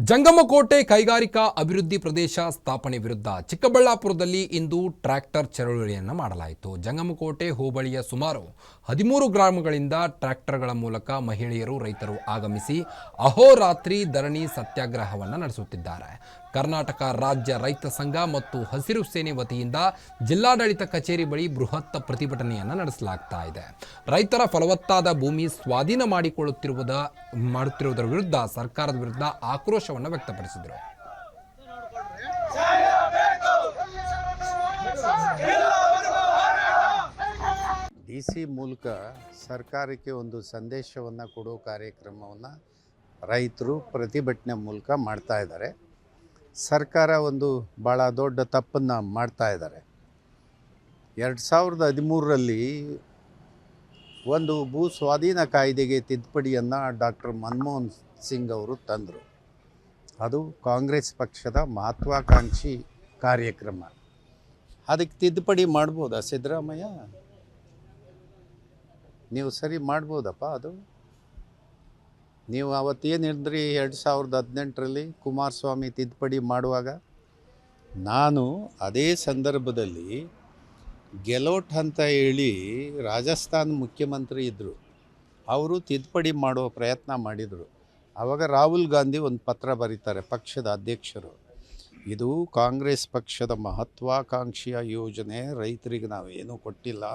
ಜಂಗಮಕೋಟೆ ಕೈಗಾರಿಕಾ ಅಭಿವೃದ್ಧಿ ಪ್ರದೇಶ ಸ್ಥಾಪನೆ ವಿರುದ್ಧ ಚಿಕ್ಕಬಳ್ಳಾಪುರದಲ್ಲಿ ಇಂದು ಟ್ರ್ಯಾಕ್ಟರ್ ಚಳವಳಿಯನ್ನು ಮಾಡಲಾಯಿತು. ಜಂಗಮಕೋಟೆ ಹೋಬಳಿಯ ಸುಮಾರು 13 ಗ್ರಾಮಗಳಿಂದ ಟ್ರ್ಯಾಕ್ಟರ್ಗಳ ಮೂಲಕ ಮಹಿಳೆಯರು, ರೈತರು ಆಗಮಿಸಿ ಅಹೋರಾತ್ರಿ ಧರಣಿ ಸತ್ಯಾಗ್ರಹವನ್ನು ನಡೆಸುತ್ತಿದ್ದಾರೆ. ಕರ್ನಾಟಕ ರಾಜ್ಯ ರೈತ ಸಂಘ ಮತ್ತು ಹಸಿರು ಸೇನೆ ವತಿಯಿಂದ ಜಿಲ್ಲಾಡಳಿತ ಕಚೇರಿ ಬಳಿ ಬೃಹತ್ ಪ್ರತಿಭಟನೆಯನ್ನು ನಡೆಸಲಾಗ್ತಾ ಇದೆ. ರೈತರ ಫಲವತ್ತಾದ ಭೂಮಿ ಸ್ವಾಧೀನ ಮಾಡುತ್ತಿರುವುದರ ವಿರುದ್ಧ ಸರ್ಕಾರದ ವಿರುದ್ಧ ಆಕ್ರೋಶವನ್ನು ವ್ಯಕ್ತಪಡಿಸಿದರು. ಡಿಸಿ ಮೂಲಕ ಸರ್ಕಾರಕ್ಕೆ ಒಂದು ಸಂದೇಶವನ್ನು ಕೊಡೋ ಕಾರ್ಯಕ್ರಮವನ್ನು ರೈತರು ಪ್ರತಿಭಟನೆ ಮೂಲಕ ಮಾಡ್ತಾ ಇದ್ದಾರೆ. ಸರ್ಕಾರ ಒಂದು ಭಾಳ ದೊಡ್ಡ ತಪ್ಪನ್ನು ಮಾಡ್ತಾ ಇದ್ದಾರೆ. 2013ರಲ್ಲಿ ಒಂದು ಭೂ ಸ್ವಾಧೀನ ಕಾಯ್ದೆಗೆ ತಿದ್ದುಪಡಿಯನ್ನು ಡಾಕ್ಟರ್ ಮನಮೋಹನ್ ಸಿಂಗ್ ಅವರು ತಂದರು. ಅದು ಕಾಂಗ್ರೆಸ್ ಪಕ್ಷದ ಮಹತ್ವಾಕಾಂಕ್ಷಿ ಕಾರ್ಯಕ್ರಮ. ಅದಕ್ಕೆ ತಿದ್ದುಪಡಿ ಮಾಡ್ಬೋದಾ ಸಿದ್ದರಾಮಯ್ಯ? ನೀವು ಸರಿ ಮಾಡ್ಬೋದಪ್ಪ ಅದು? ನೀವು ಅವತ್ತೇನು ಹೇಳಿದ್ರಿ 2018ರಲ್ಲಿ ಕುಮಾರಸ್ವಾಮಿ ತಿದ್ದುಪಡಿ ಮಾಡುವಾಗ? ನಾನು ಅದೇ ಸಂದರ್ಭದಲ್ಲಿ ಗೆಲೋಟ್ ಅಂತ ಹೇಳಿ ರಾಜಸ್ಥಾನ ಮುಖ್ಯಮಂತ್ರಿ ಇದ್ದರು. ಅವರು ತಿದ್ದುಪಡಿ ಮಾಡುವ ಪ್ರಯತ್ನ ಮಾಡಿದರು. ಆವಾಗ ರಾಹುಲ್ ಗಾಂಧಿ ಒಂದು ಪತ್ರ ಬರೀತಾರೆ, ಪಕ್ಷದ ಅಧ್ಯಕ್ಷರು, ಇದು ಕಾಂಗ್ರೆಸ್ ಪಕ್ಷದ ಮಹತ್ವಾಕಾಂಕ್ಷಿಯ ಯೋಜನೆ, ರೈತರಿಗೆ ನಾವೇನೂ ಕೊಟ್ಟಿಲ್ಲ,